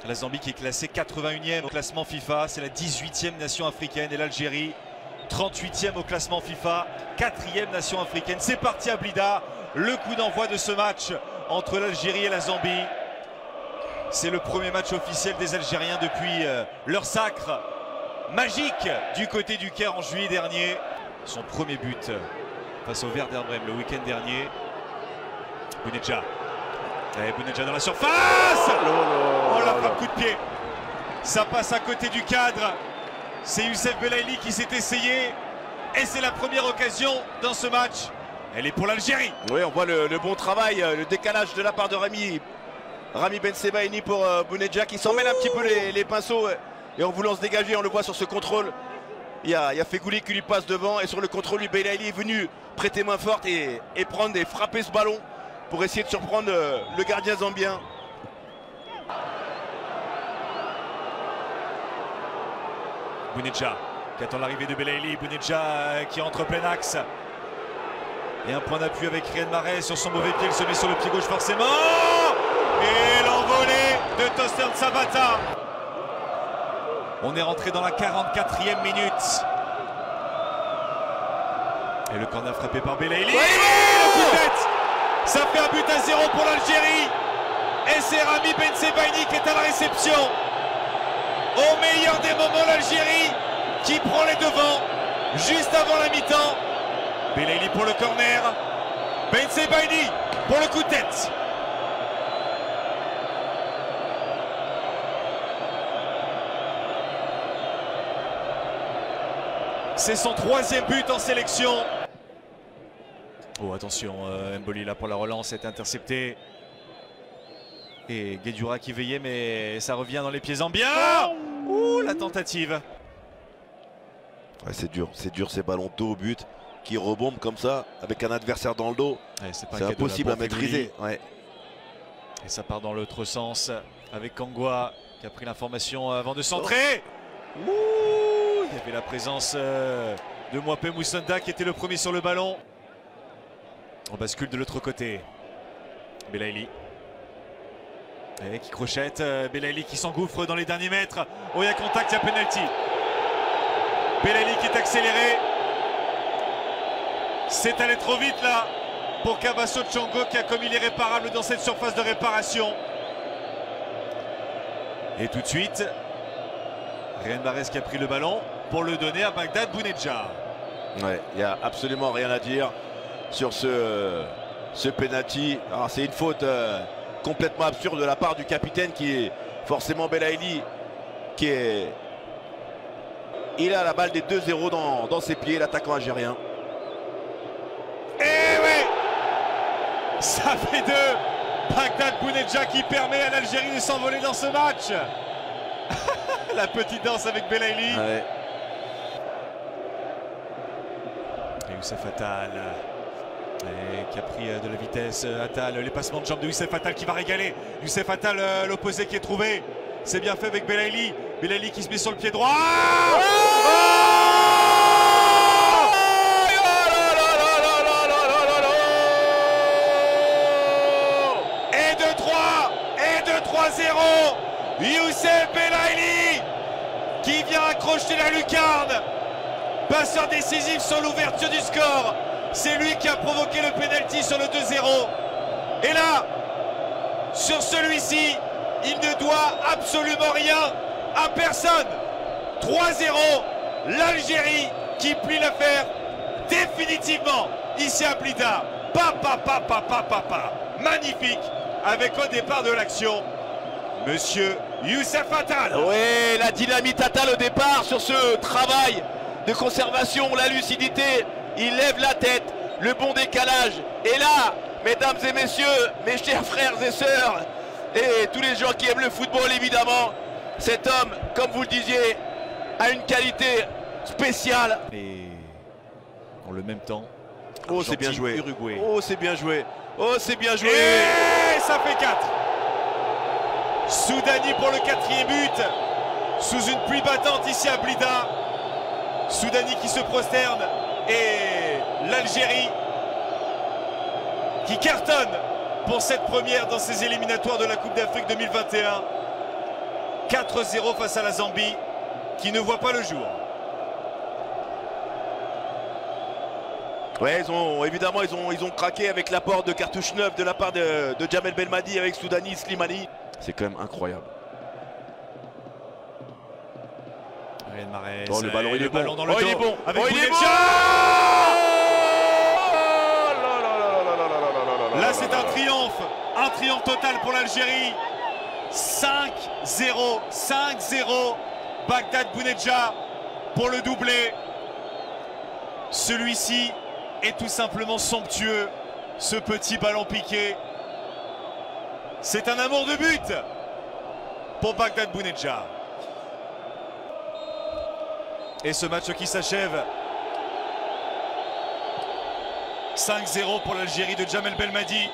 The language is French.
La Zambie qui est classée 81e au classement FIFA, c'est la 18e nation africaine, et l'Algérie 38e au classement FIFA, 4e nation africaine. C'est parti à Blida, le coup d'envoi de ce match entre l'Algérie et la Zambie. C'est le premier match officiel des Algériens depuis leur sacre magique du côté du Caire en juillet dernier. Son premier but face au Werder Brême le week-end dernier. Bounedjah. Bounedjah dans la surface. Oh, la frappe coup de pied. Ça passe à côté du cadre. C'est Youssef Belaïli qui s'est essayé. Et c'est la première occasion dans ce match. Elle est pour l'Algérie. Oui, on voit le bon travail, le décalage de la part de Rami Bensebaini pour Bounedjah qui s'en mêle un petit peu les pinceaux. Et en voulant se dégager, on le voit sur ce contrôle. Il y a Fegouli qui lui passe devant. Et sur le contrôle, Belaïli est venu prêter main forte et prendre et frapper ce ballon pour essayer de surprendre le gardien zambien. Bounedjah qui attend l'arrivée de Belaïli. Bounedjah qui entre plein axe. Et un point d'appui avec Riyad Mahrez sur son mauvais pied. Il se met sur le pied gauche forcément. Et l'envolée de Toster Sabata. On est rentré dans la 44e minute. Et le corner frappé par Belaïli. Le coup de tête. Ça fait un but à 0 pour l'Algérie. Et c'est Rami Bensebaini qui est à la réception. Au meilleur des moments, l'Algérie qui prend les devants juste avant la mi-temps. Belaïli pour le corner. Bensebaini pour le coup de tête. C'est son 3e but en sélection. Oh attention, Mboli là pour la relance, est intercepté. Et Guedioura qui veillait, mais ça revient dans les pieds zambiens. Ouh, la tentative. Ouais, c'est dur ces ballons dos au but qui rebombent comme ça avec un adversaire dans le dos. Ouais, c'est impossible à maîtriser. Ouais. Et ça part dans l'autre sens avec Kangwa qui a pris l'information avant de centrer. Ouh, il y avait la présence de Mwape Moussanda qui était le premier sur le ballon. On bascule de l'autre côté. Belaïli. Qui crochette. Belaïli qui s'engouffre dans les derniers mètres. Oh, il y a contact, il y a penalty. Belaïli qui est accéléré. C'est allé trop vite là pour Kabaso Tchongo qui a commis l'irréparable dans cette surface de réparation. Et tout de suite, Riyad Mahrez qui a pris le ballon pour le donner à Bagdad Bounedjah. Ouais, il n'y a absolument rien à dire sur ce penalty. C'est une faute complètement absurde de la part du capitaine qui est forcément Belaïli, qui est... Il a la balle des 2-0 dans ses pieds, l'attaquant algérien. Et oui, ça fait 2. Bagdad Bounedjah qui permet à l'Algérie de s'envoler dans ce match. La petite danse avec Belaïli. Ouais. Et Youssef Attal qui a pris de la vitesse. Attal, les passements de jambes de Youssef Attal qui va régaler. Youssef Attal, l'opposé qui est trouvé. C'est bien fait avec Belaïli. Belaïli qui se met sur le pied droit. Et 2-3. Et 2-3-0. Youssef Belaïli qui vient accrocher la lucarne. Passeur décisif sur l'ouverture du score. C'est lui qui a provoqué le pénalty sur le 2-0. Et là, sur celui-ci, il ne doit absolument rien à personne. 3-0, l'Algérie qui plie l'affaire définitivement ici à Blida. Magnifique, avec au départ de l'action, Monsieur Youssef Attal. Oui, la dynamite Attal au départ sur ce travail de conservation, la lucidité. Il lève la tête, le bon décalage. Et là, mesdames et messieurs, mes chers frères et sœurs, et tous les gens qui aiment le football évidemment, cet homme, comme vous le disiez, a une qualité spéciale. Et en le même temps, oh c'est bien joué. Uruguay. Oh c'est bien joué. Oh c'est bien joué. Et ça fait 4. Soudani pour le 4e but. Sous une pluie battante ici à Blida. Soudani qui se prosterne. Et l'Algérie qui cartonne pour cette première dans ces éliminatoires de la Coupe d'Afrique 2021. 4-0 face à la Zambie qui ne voit pas le jour. Ouais, évidemment ils ont craqué avec l'apport de cartouche neuve de la part de Djamel Belmadi avec Soudani Slimani. C'est quand même incroyable. Oh, le ballon, il est bon. Dans le dos, il est bon. avec il est bon. Là, c'est un triomphe total pour l'Algérie. 5-0, 5-0. Bagdad Bounedjah pour le doublé. Celui-ci est tout simplement somptueux. Ce petit ballon piqué. C'est un amour de but pour Bagdad Bounedjah. Et ce match qui s'achève 5-0 pour l'Algérie de Djamel Belmadi.